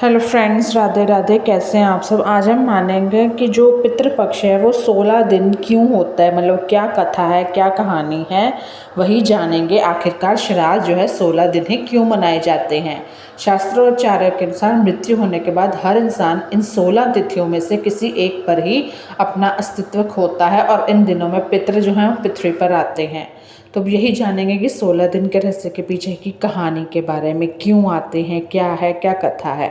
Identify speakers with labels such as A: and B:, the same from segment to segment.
A: Hello friends, Radhe Radhe. कैसे हैं आप सब। आज हम मानेंगे कि जो पितृपक्ष है वो 16 दिन क्यों होता है, मतलब क्या कथा है, क्या कहानी है, वही जानेंगे। आखिरकार श्राद्ध जो है 16 दिन ही क्यों मनाए जाते हैं। शास्त्रोच्चार्य के अनुसार मृत्यु होने के बाद हर इंसान इन 16 तिथियों में से किसी एक पर ही अपना अस्तित्व खोता है और इन दिनों में पितृ जो हैं पृथ्वी पर आते हैं। तो अब यही जानेंगे कि 16 दिन के रहस्य के पीछे की कहानी के बारे में, क्यों आते हैं, क्या है, क्या कथा है।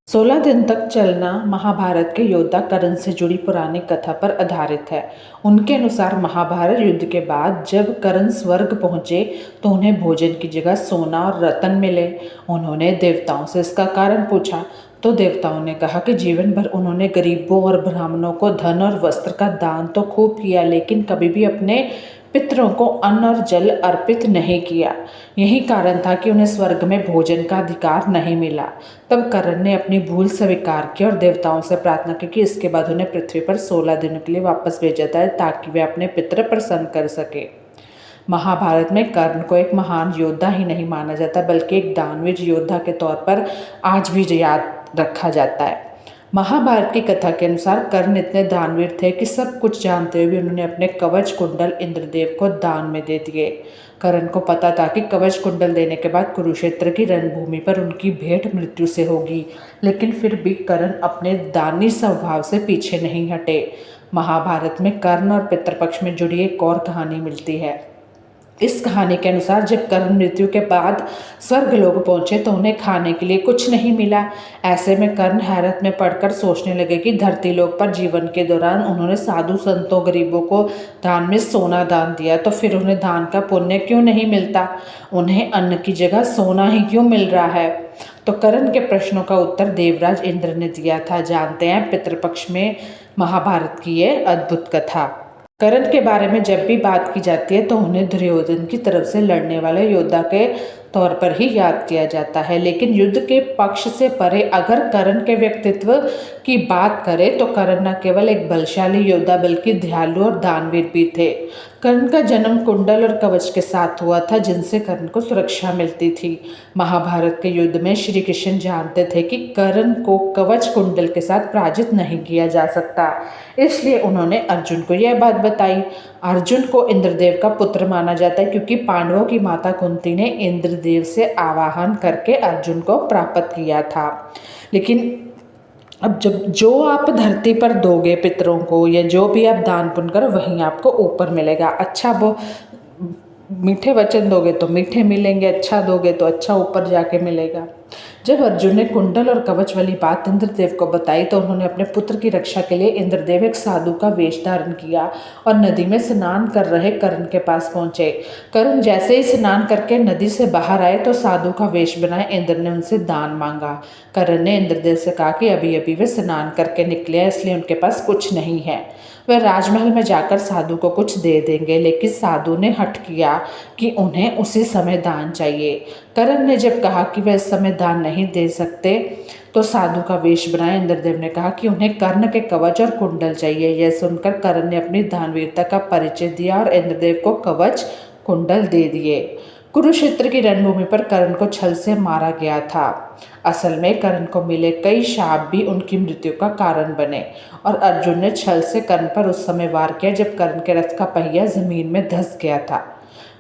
A: 16 दिन तक चलना महाभारत के योद्धा कर्ण से जुड़ी पुरानी कथा पर आधारित है। उनके अनुसार महाभारत युद्ध के बाद जब कर्ण स्वर्ग पहुंचे तो उन्हें भोजन की जगह सोना और रत्न मिले। उन्होंने देवताओं से इसका कारण पूछा तो देवताओं ने कहा कि जीवन भर उन्होंने गरीबों और ब्राह्मणों को धन और वस्त्र का दान तो खूब किया, लेकिन कभी भी अपने पितरों को अन्न और जल अर्पित नहीं किया। यही कारण था कि उन्हें स्वर्ग में भोजन का अधिकार नहीं मिला। तब कर्ण ने अपनी भूल स्वीकार की और देवताओं से प्रार्थना की कि इसके बाद उन्हें पृथ्वी पर 16 दिनों के लिए वापस भेजा जाए ताकि वे अपने पितर प्रसन्न कर सके। महाभारत में कर्ण को एक महान योद्धा ही नहीं माना जाता बल्कि एक दानवीर योद्धा के तौर पर आज भी याद रखा जाता है। महाभारत की कथा के अनुसार कर्ण इतने दानवीर थे कि सब कुछ जानते हुए उन्होंने अपने कवच कुंडल इंद्रदेव को दान में दे दिए। कर्ण को पता था कि कवच कुंडल देने के बाद कुरुक्षेत्र की रणभूमि पर उनकी भेंट मृत्यु से होगी, लेकिन फिर भी कर्ण अपने दानी स्वभाव से पीछे नहीं हटे। महाभारत में कर्ण और पितृपक्ष में जुड़ी एक और कहानी मिलती है। इस कहानी के अनुसार जब कर्ण मृत्यु के बाद स्वर्ग लोग पहुंचे तो उन्हें खाने के लिए कुछ नहीं मिला। ऐसे में कर्ण हैरत में पड़कर सोचने लगे कि धरती लोक पर जीवन के दौरान उन्होंने साधु संतों गरीबों को दान में सोना दान दिया, तो फिर उन्हें दान का पुण्य क्यों नहीं मिलता, उन्हें अन्न की जगह सोना ही क्यों मिल रहा है। तो कर्ण के प्रश्नों का उत्तर देवराज इंद्र ने दिया था। जानते हैं पितृपक्ष में महाभारत की ये अद्भुत कथा। कर्ण के बारे में जब भी बात की जाती है तो उन्हें दुर्योधन की तरफ से लड़ने वाले योद्धा के तौर पर ही याद किया जाता है, लेकिन युद्ध के पक्ष से परे अगर कर्ण के व्यक्तित्व की बात करें तो कर्ण न केवल एक बलशाली योद्धा बल्कि दयालु और दानवीर भी थे। कर्ण का जन्म कुंडल और कवच के साथ हुआ था जिनसे कर्ण को सुरक्षा मिलती थी। महाभारत के युद्ध में श्री कृष्ण जानते थे कि कर्ण को कवच कुंडल के साथ पराजित नहीं किया जा सकता, इसलिए उन्होंने अर्जुन को यह बात बताई। अर्जुन को इंद्रदेव का पुत्र माना जाता है क्योंकि पांडवों की माता कुंती ने इंद्रदेव से आवाहन करके अर्जुन को प्राप्त किया था। लेकिन अब जब जो आप धरती पर दोगे पितरों को या जो भी आप दान पुण्य करो वहीं आपको ऊपर मिलेगा। अच्छा वो मीठे वचन दोगे तो मीठे मिलेंगे, अच्छा दोगे तो अच्छा ऊपर जाके मिलेगा। जब अर्जुन ने कुंडल और कवच वाली बात इंद्रदेव को बताई तो उन्होंने अपने पुत्र की रक्षा के लिए इंद्रदेव एक साधु का वेश धारण किया और नदी में स्नान कर रहे कर्ण के पास पहुंचे। कर्ण जैसे ही स्नान करके नदी से बाहर आए तो साधु का वेश बनाए इंद्र ने उनसे दान मांगा। कर्ण ने इंद्रदेव से कहा कि अभी अभी वे स्नान करके निकले हैं, इसलिए उनके पास कुछ नहीं है, वह राजमहल में जाकर साधु को कुछ दे देंगे। लेकिन साधु ने हठ किया कि उन्हें उसी समय दान चाहिए। कर्ण ने जब कहा कि वह इस समय दान नहीं दे सकते तो साधु का वेश बनाया इंद्रदेव ने कहा कि उन्हें कर्ण के कवच और कुंडल चाहिए। यह सुनकर कर्ण ने अपनी दानवीरता का परिचय दिया और इंद्रदेव को कवच कुंडल दे दिए। कुरुक्षेत्र की रणभूमि पर कर्ण को छल से मारा गया था। असल में कर्ण को मिले कई शाप भी उनकी मृत्यु का कारण बने और अर्जुन ने छल से कर्ण पर उस समय वार किया जब कर्ण के रथ का पहिया जमीन में धंस गया था।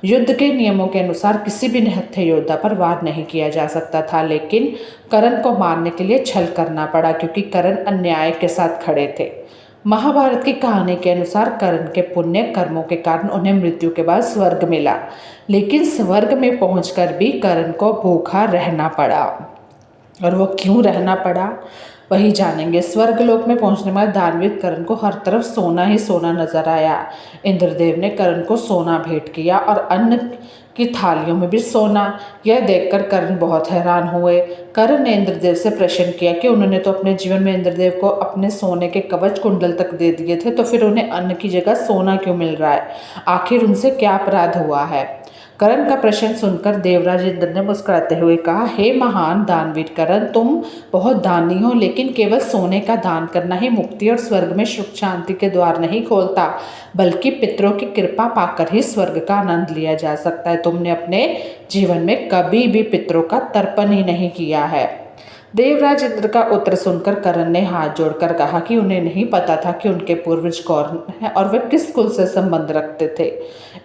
A: युद्ध के नियमों के अनुसार किसी भी निहत्थे योद्धा पर वार नहीं किया जा सकता था, लेकिन कर्ण को मारने के लिए छल करना पड़ा क्योंकि कर्ण अन्याय के साथ खड़े थे। महाभारत की कहानी के अनुसार कर्ण के पुण्य कर्मों के कारण उन्हें मृत्यु के बाद स्वर्ग मिला, लेकिन स्वर्ग में पहुंचकर भी कर्ण को भूखा रहना पड़ा। और वो क्यों रहना पड़ा वही जानेंगे। स्वर्गलोक में पहुंचने के बाद दानवीर कर्ण को हर तरफ सोना ही सोना नजर आया। इंद्रदेव ने कर्ण को सोना भेंट किया और अन्न की थालियों में भी सोना। यह देखकर कर्ण बहुत हैरान हुए। कर्ण ने इंद्रदेव से प्रश्न किया कि उन्होंने तो अपने जीवन में इंद्रदेव को अपने सोने के कवच कुंडल तक दे दिए थे, तो फिर उन्हें अन्न की जगह सोना क्यों मिल रहा है, आखिर उनसे क्या अपराध हुआ है। कर्ण का प्रश्न सुनकर देवराज इंद्र ने मुस्कुराते हुए कहा, हे महान दानवीर कर्ण, तुम बहुत दानी हो, लेकिन केवल सोने का दान करना ही मुक्ति और स्वर्ग में सुख शांति के द्वार नहीं खोलता, बल्कि पितरों की कृपा पाकर ही स्वर्ग का आनंद लिया जा सकता है। तुमने अपने जीवन में कभी भी पितरों का तर्पण ही नहीं किया है। देवराज इंद्र का उत्तर सुनकर कर्ण ने हाथ जोड़कर कहा कि उन्हें नहीं पता था कि उनके पूर्वज कौन हैं और वे किस कुल से संबंध रखते थे।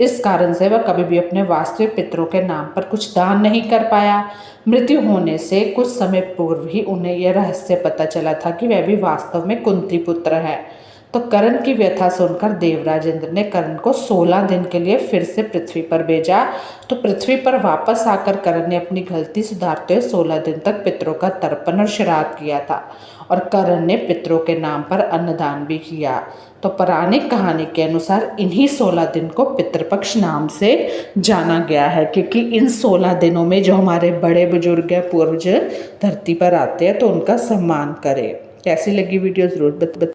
A: इस कारण से वह कभी भी अपने वास्तविक पितरों के नाम पर कुछ दान नहीं कर पाया। मृत्यु होने से कुछ समय पूर्व ही उन्हें यह रहस्य पता चला था कि वह भी वास्तव में कुंती पुत्र है। तो कर्ण की व्यथा सुनकर देवराज इंद्र ने कर्ण को 16 दिन के लिए फिर से पृथ्वी पर भेजा। तो पृथ्वी पर वापस आकर कर्ण ने अपनी गलती सुधारते हुए 16 दिन तक पितरों का तर्पण और श्राद्ध किया था और कर्ण ने पितरों के नाम पर अन्नदान भी किया। तो पौराणिक कहानी के अनुसार इन्हीं 16 दिन को पितृपक्ष नाम से जाना गया है, क्योंकि इन 16 दिनों में जो हमारे बड़े बुजुर्ग या पूर्वज धरती पर आते हैं तो उनका सम्मान करें। कैसी लगी वीडियो ज़रूर